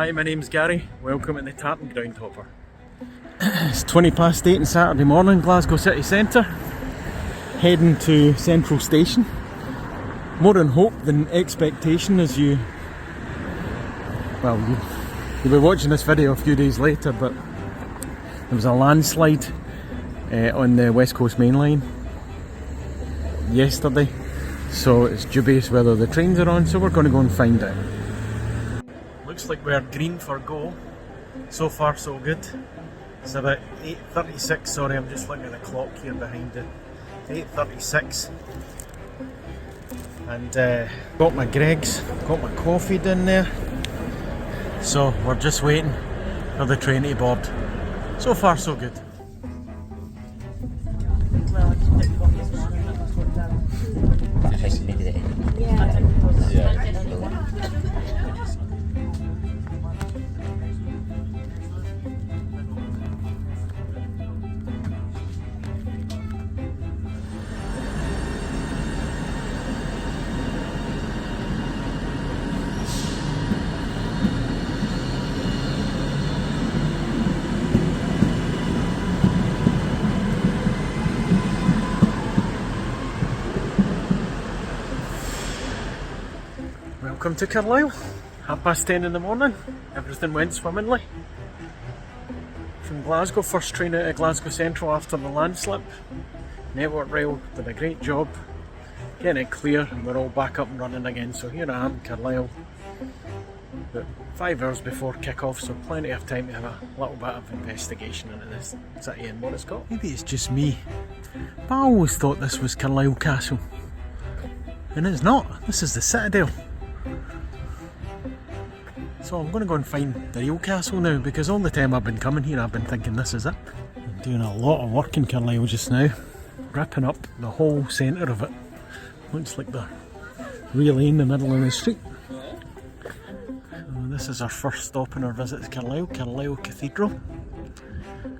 Hi, my name's Gary. Welcome to the Tartan Groundhopper. It's 20 past 8 on Saturday morning, Glasgow city centre. Heading to Central Station. More in hope than expectation as you'll be watching this video a few days later, but there was a landslide on the West Coast Main Line yesterday, so it's dubious whether the trains are on, so we're going to go and find out. Looks like we're green for go. So far so good. It's about 8:36, sorry, I'm just looking at the clock here behind it. 8:36. And got my Greggs, got my coffee down there. So we're just waiting for the train to board. So far so good. Welcome to Carlisle, 10:30 in the morning, everything went swimmingly. From Glasgow, first train out of Glasgow Central after the landslip. Network Rail did a great job getting it clear and we're all back up and running again, so here I am, Carlisle, about 5 hours before kick-off, so plenty of time to have a little bit of investigation into this city and what it's got. Maybe it's just me, but I always thought this was Carlisle Castle, and it's not, this is the Citadel. So I'm going to go and find the real castle now, because all the time I've been coming here I've been thinking this is it. I'm doing a lot of work in Carlisle just now, ripping up the whole centre of it. Looks like they're really in the middle of the street. So this is our first stop in our visit to Carlisle Cathedral.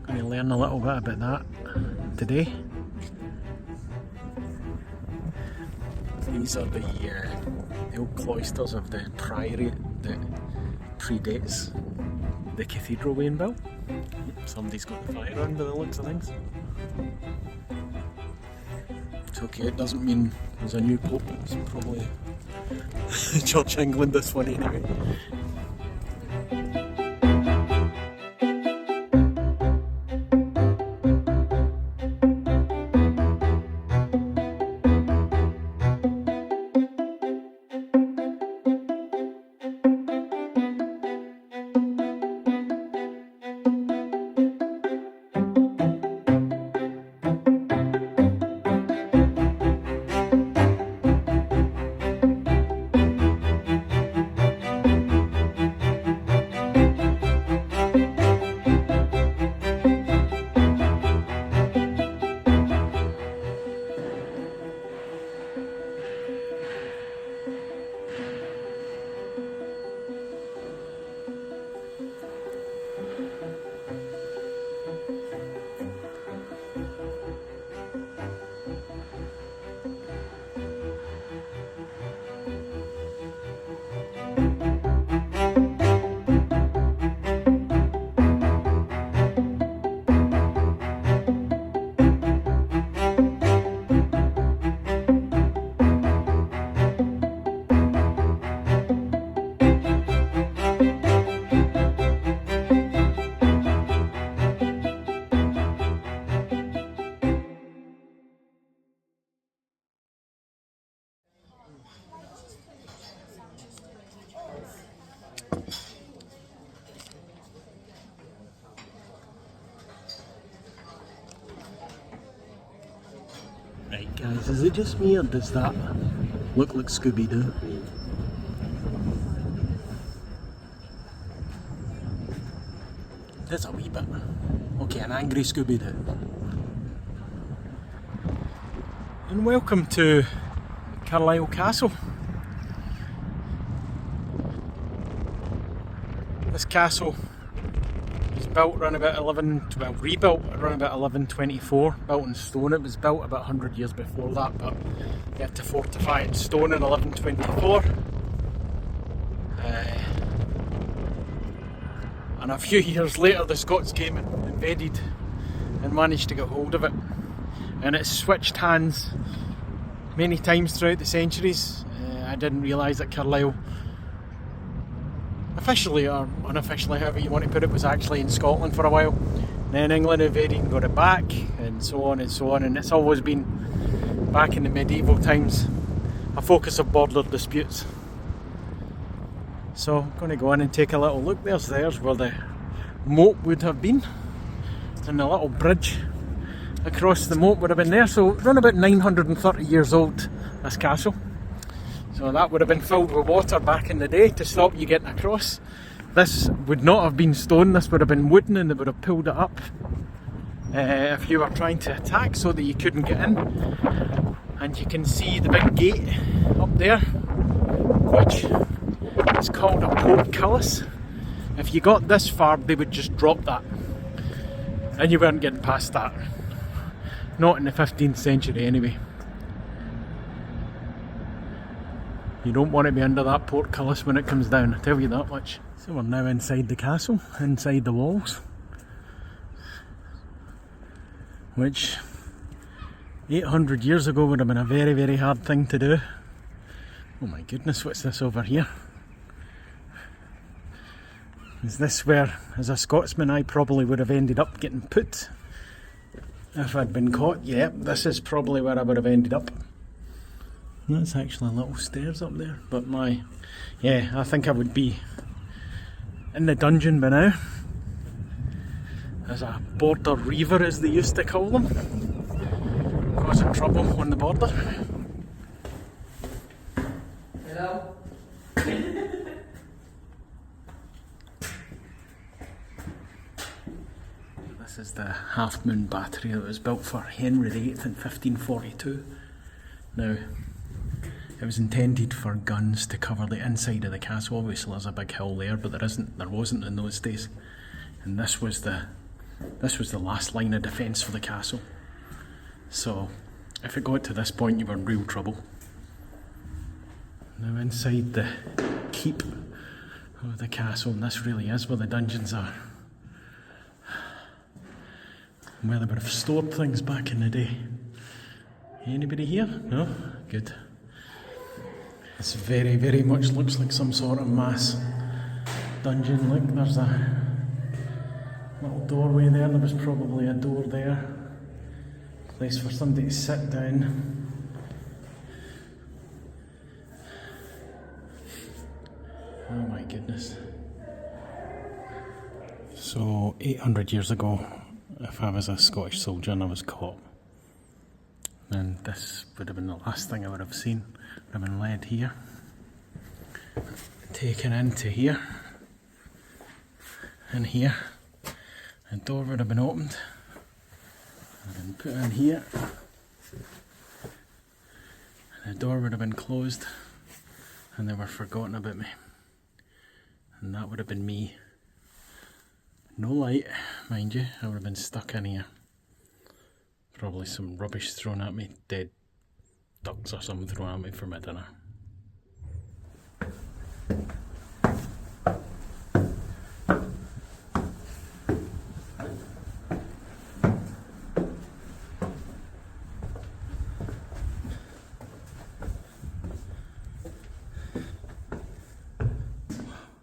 Going to learn a little bit about that today. These are the old cloisters of the priory that predates the cathedral being built. Somebody's got the fire on by the looks of things. It's okay, it doesn't mean there's a new pope, it's probably Church of England this one anyway. Right guys, is it just me or does that look like Scooby-Doo? There's a wee bit. Okay, an angry Scooby-Doo. And welcome to Carlisle Castle. This castle was built around about rebuilt around about 1124, built in stone. It was built about 100 years before that, but they had to fortify it in stone in 1124. And a few years later the Scots came and invaded and managed to get hold of it. And it's switched hands many times throughout the centuries. I didn't realise that Carlisle, officially or unofficially, however you want to put it, was actually in Scotland for a while. Then England invaded and got it back, and so on and so on. And it's always been, back in the medieval times, a focus of border disputes. So I'm going to go in and take a little look. There's where the moat would have been, and the little bridge across the moat would have been there. So around about 930 years old, this castle. So that would have been filled with water back in the day to stop you getting across. This would not have been stone, this would have been wooden, and they would have pulled it up if you were trying to attack so that you couldn't get in. And you can see the big gate up there, which is called a portcullis. If you got this far, they would just drop that, and you weren't getting past that. Not in the 15th century anyway. You don't want to be under that portcullis when it comes down, I tell you that much. So we're now inside the castle, inside the walls, which 800 years ago would have been a very, very hard thing to do. Oh my goodness, what's this over here? Is this where, as a Scotsman, I probably would have ended up getting put if I'd been caught? Yep, this is probably where I would have ended up. That's actually little stairs up there, but I think I would be in the dungeon by now, as a border reaver, as they used to call them, causing trouble on the border. Hello? This is the Half Moon Battery that was built for Henry VIII in 1542. Now, it was intended for guns to cover the inside of the castle. Obviously there's a big hill there, but there wasn't in those days. And this was the last line of defence for the castle. So if it got to this point, you were in real trouble. Now inside the keep of the castle, and this really is where the dungeons are, where they would have stored things back in the day. Anybody here? No? Good. This very, very much looks like some sort of mass dungeon. Look, there's a little doorway there. There was probably a door there. Place for somebody to sit down. Oh my goodness. So 800 years ago, if I was a Scottish soldier and I was caught, and this would have been the last thing I would have seen. I've been led here, taken into here, and here. The door would have been opened, and put in here, and the door would have been closed, and they were forgotten about me. And that would have been me. No light, mind you, I would have been stuck in here. Probably some rubbish thrown at me, dead ducks or something thrown at me for my dinner.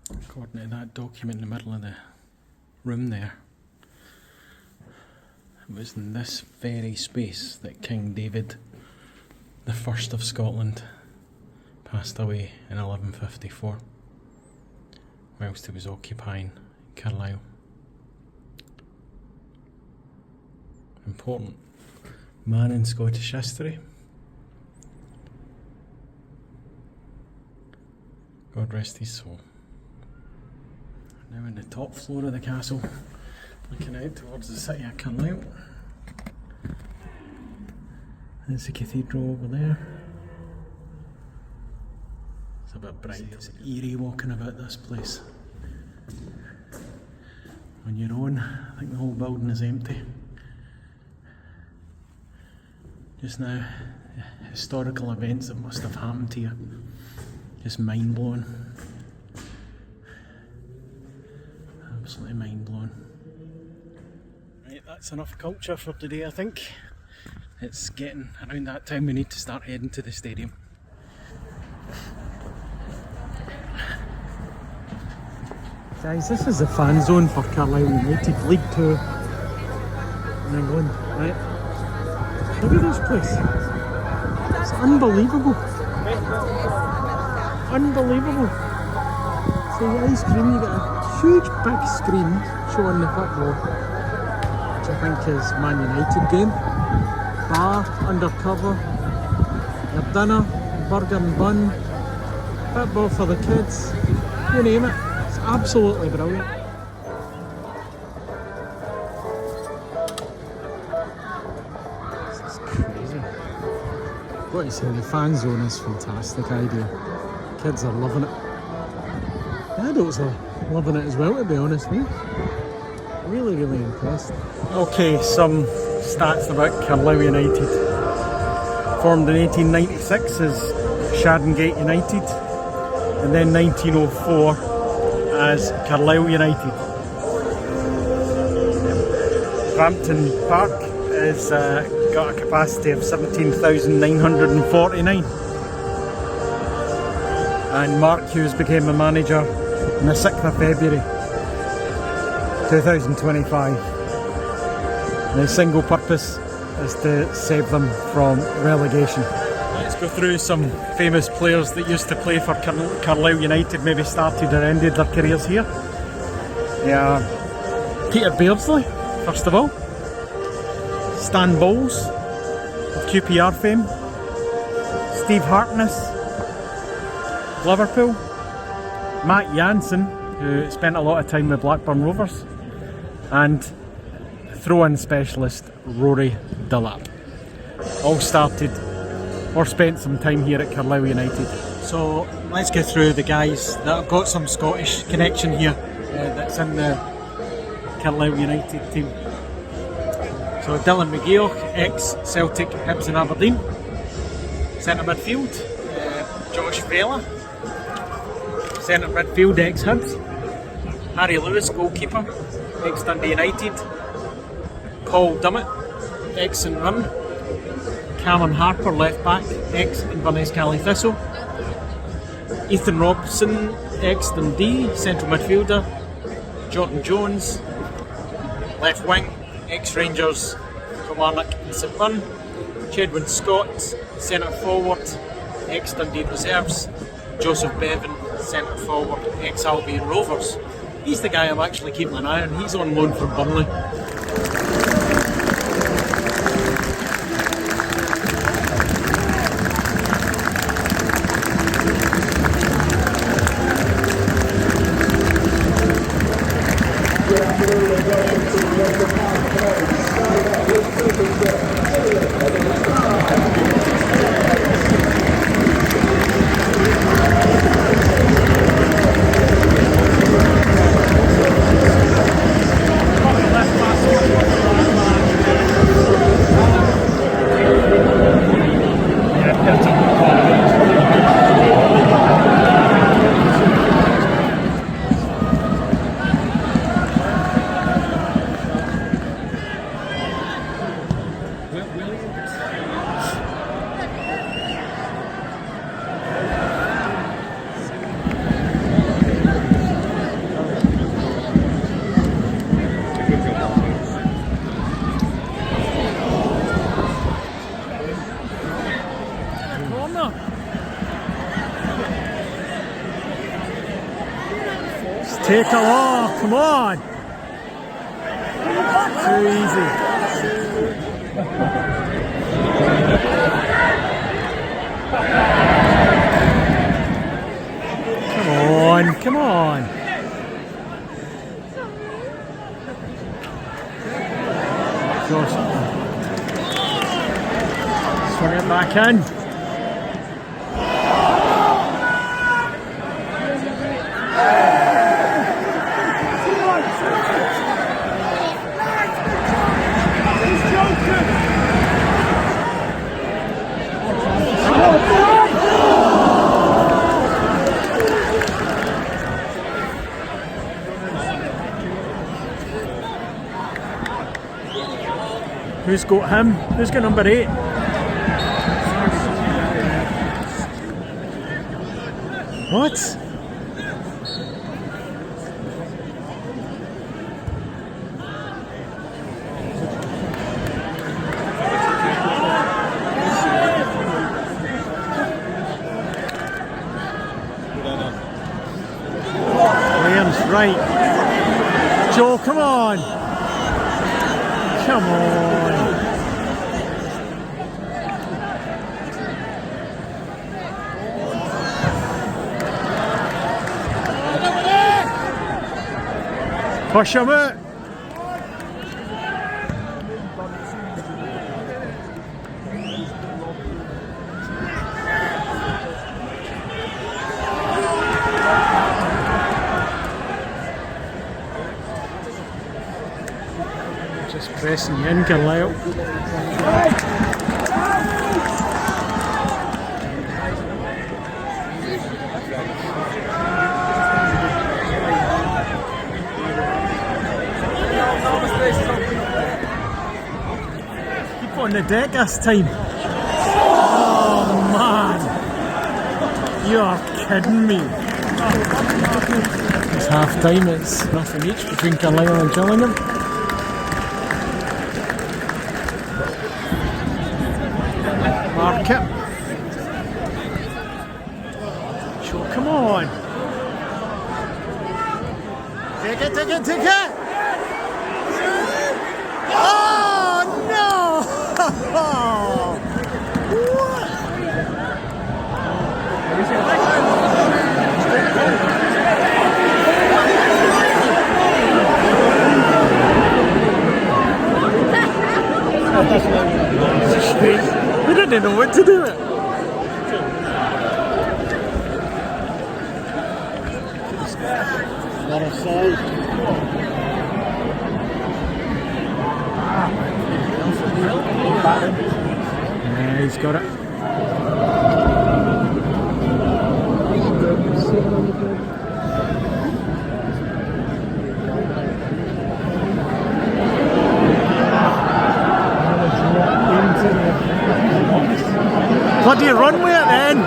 According to that document in the middle of the room there, it was in this very space that King David, the first of Scotland, passed away in 1154, whilst he was occupying Carlisle. Important man in Scottish history. God rest his soul. Now in the top floor of the castle, looking out towards the city of Carlisle. There's the cathedral over there. It's a bit bright, it's eerie walking about this place. On your own, I think the whole building is empty. Just now, historical events that must have happened here. Just mind blowing. Absolutely mind blowing. Right, that's enough culture for today, I think. It's getting around that time we need to start heading to the stadium. Guys, this is the fan zone for Carlisle United, League 2 in England, right? Look at this place. It's unbelievable. Unbelievable. So the ice cream, you get a huge big screen showing the football, which I think is Man United game. Bar, undercover, your dinner, burger and bun, football for the kids, you name it. It's absolutely brilliant. This is crazy. I've got to say, the fan zone is a fantastic idea. Kids are loving it. The adults are loving it as well, to be honest with you. Really, really impressed. Okay, some stats about Carlisle United. Formed in 1896 as Shadingate United, and then 1904 as Carlisle United. Brampton Park has got a capacity of 17,949. And Mark Hughes became the manager on the 6th of February 2025. And his single purpose is to save them from relegation. Let's go through some famous players that used to play for Carlisle United, maybe started or ended their careers here. Yeah, Peter Beardsley, first of all. Stan Bowles of QPR fame. Steve Harkness, Liverpool. Matt Jansen, who spent a lot of time with Blackburn Rovers. And throw-in specialist Rory Dillap. All started or spent some time here at Carlisle United. So let's get through the guys that have got some Scottish connection here that's in the Carlisle United team. So Dylan McGeoch, ex-Celtic, Hibs and Aberdeen. Centre midfield, Josh Vela. Centre midfield, ex-Hibs. Harry Lewis, goalkeeper, ex-Dundee United. Paul Dummett, ex-St Mirren. Cameron Harper, left back, ex-Inverness Cali Thistle. Ethan Robson, ex-Dundee, central midfielder. Jordan Jones, left wing, ex-Rangers, Kilmarnock and St Mirren. Chedwin Scott, centre forward, ex-Dundee Reserves. Joseph Bevan, centre forward, ex-Albion Rovers. He's the guy I'm actually keeping an eye on. He's on loan from Burnley. Take a walk, come on! Too easy. Come on, come on! Josh. Swing it back in. Who's got him? Who's got number 8? What? Right. Joe, come on. Come on. Push him out. Just pressing you in, Carlisle. Keep on the deck this time. Oh man! You're kidding me. It's half time, it's nothing each between Carlisle and Gillingham. Mark it. Sure, come on. Take it, take it, take it. Oh no! What? We didn't know what to do it. Not a side. Yeah, he's got it. What do you run with it then?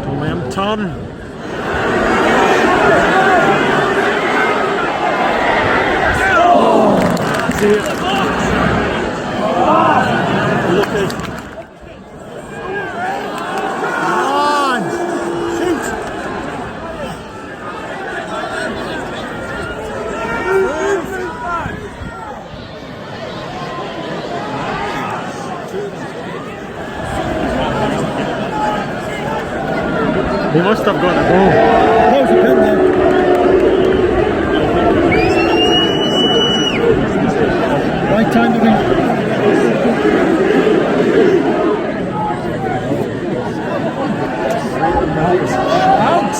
Don't let him turn. See it. He must have got a ball. There's a pin there. Right time to win. Out!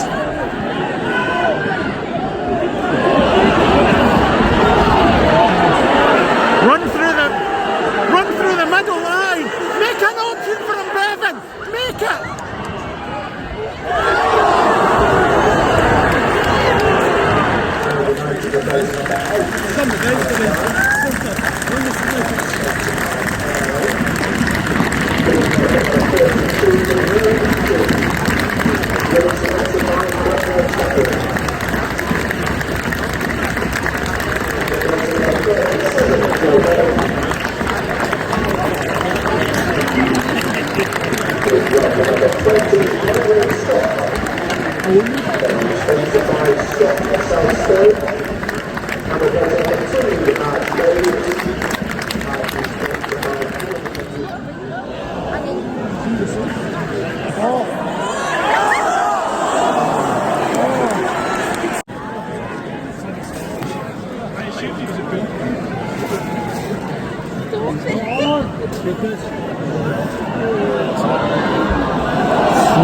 Run through the middle line. Make an option for him, Bevan. Make it.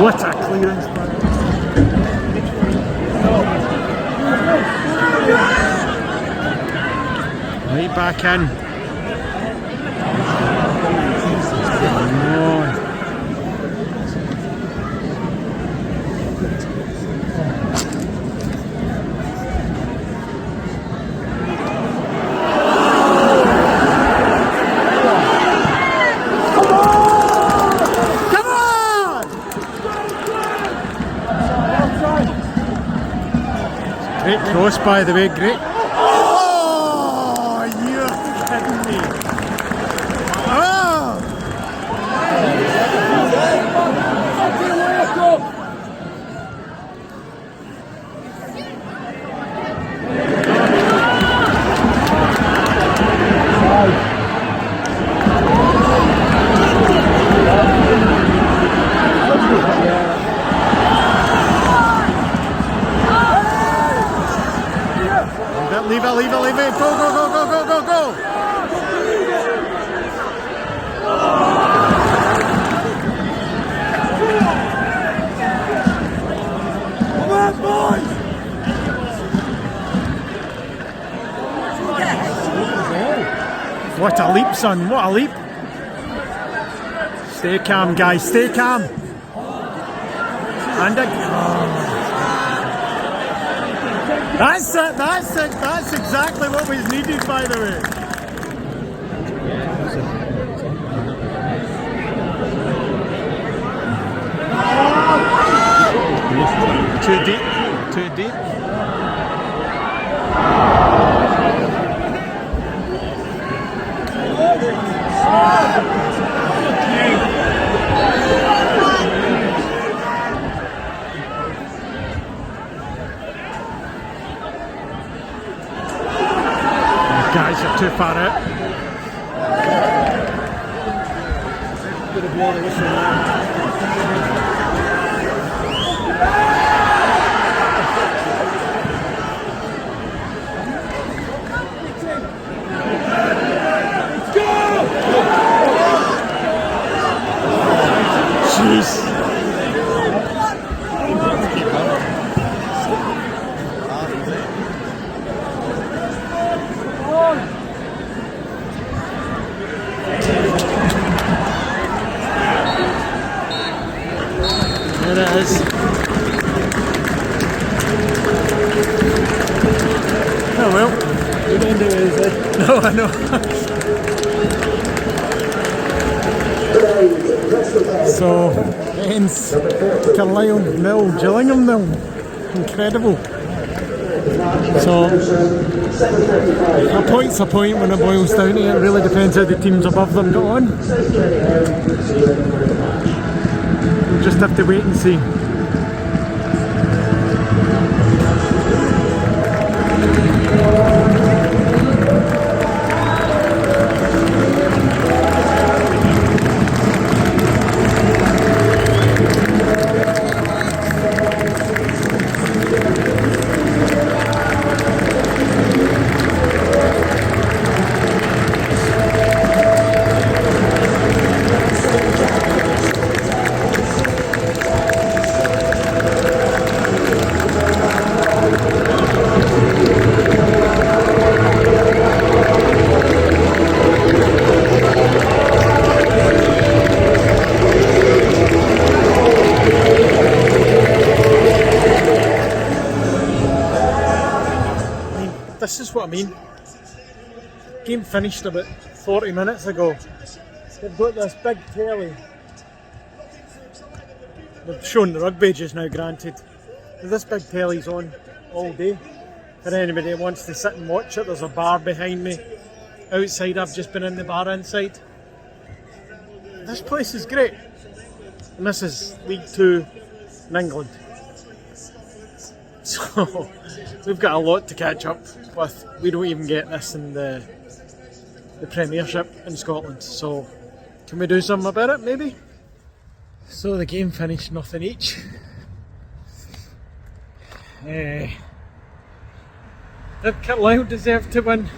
What a clearance! Right back in. close, by the way, great. Oh, you're kidding me. Oh! Leave it, go, go, go, go, go, go, go! Come on, boys! What a leap, son, what a leap! Stay calm, guys, stay calm! And That's it, that's exactly what was needed, by the way. Too deep, too deep. Guys are too far out. Jeez. There it is. Oh well. You don't do it, is it? No, I know. So, ends Carlisle 0, Gillingham 0. Incredible. So, a point's a point when it boils down to it. It really depends how the teams above them got on. We'll just have to wait and see. This is what I mean. Game finished about 40 minutes ago. They've got this big telly. They've shown the rugby just now, granted. But this big telly's on all day. For anybody that wants to sit and watch it, there's a bar behind me. Outside, I've just been in the bar inside. This place is great. And this is League 2 in England. So, we've got a lot to catch up with. We don't even get this in the Premiership in Scotland. So, can we do something about it, maybe? So, the game finished nothing each. Did Carlisle deserve to win?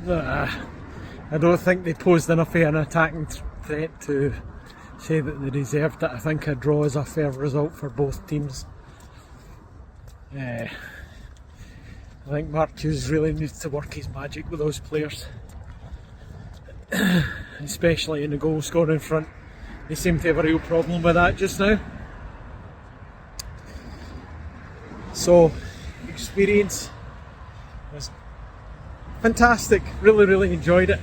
I don't think they posed enough of an attacking threat to say that they deserved it. I think a draw is a fair result for both teams. I think Mark Hughes really needs to work his magic with those players, especially in the goal scoring front. They seem to have a real problem with that just now. So, experience was fantastic. Really enjoyed it.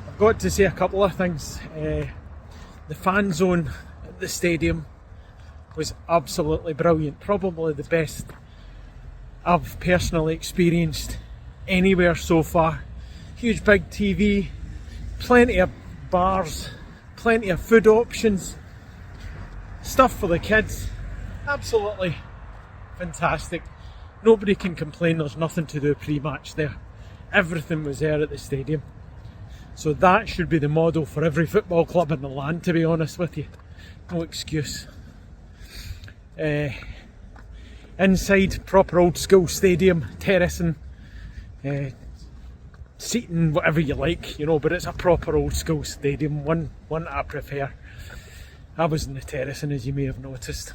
I've got to say a couple of things. The fan zone at the stadium was absolutely brilliant. Probably the best I've personally experienced anywhere so far. Huge big TV, plenty of bars, plenty of food options, stuff for the kids. Absolutely fantastic. Nobody can complain, there's nothing to do pre-match there. Everything was there at the stadium. So that should be the model for every football club in the land, to be honest with you. No excuse. Inside, proper old school stadium, terracing, seating, whatever you like, you know, but it's a proper old school stadium, one I prefer. I was in the terracing, as you may have noticed.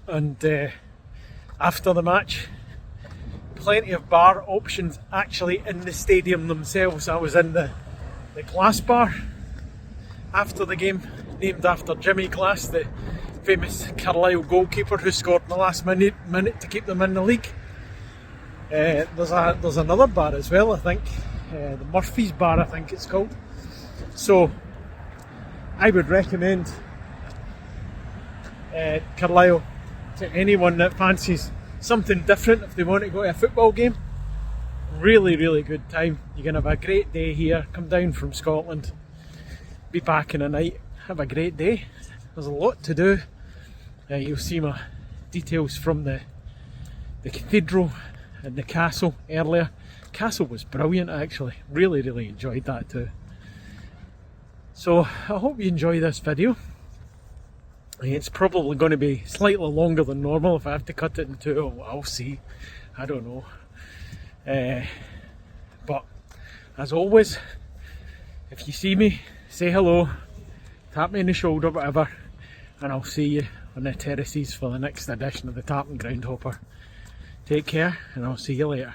And after the match, plenty of bar options actually in the stadium themselves. I was in the Glass bar after the game, named after Jimmy Glass, the famous Carlisle goalkeeper who scored in the last minute to keep them in the league. There's another bar as well, I think, the Murphy's bar I think it's called. So I would recommend Carlisle to anyone that fancies something different if they want to go to a football game. Really, really good time. You can have a great day here, come down from Scotland, be back in a night, have a great day. There's a lot to do. You'll see my details from the cathedral and the castle earlier. Castle was brilliant actually, really, really enjoyed that too. So I hope you enjoy this video. It's probably going to be slightly longer than normal. If I have to cut it in two, I'll see. I don't know. But as always, if you see me, say hello, tap me in the shoulder, whatever, and I'll see you on the terraces for the next edition of the Tartan Groundhopper. Take care, and I'll see you later.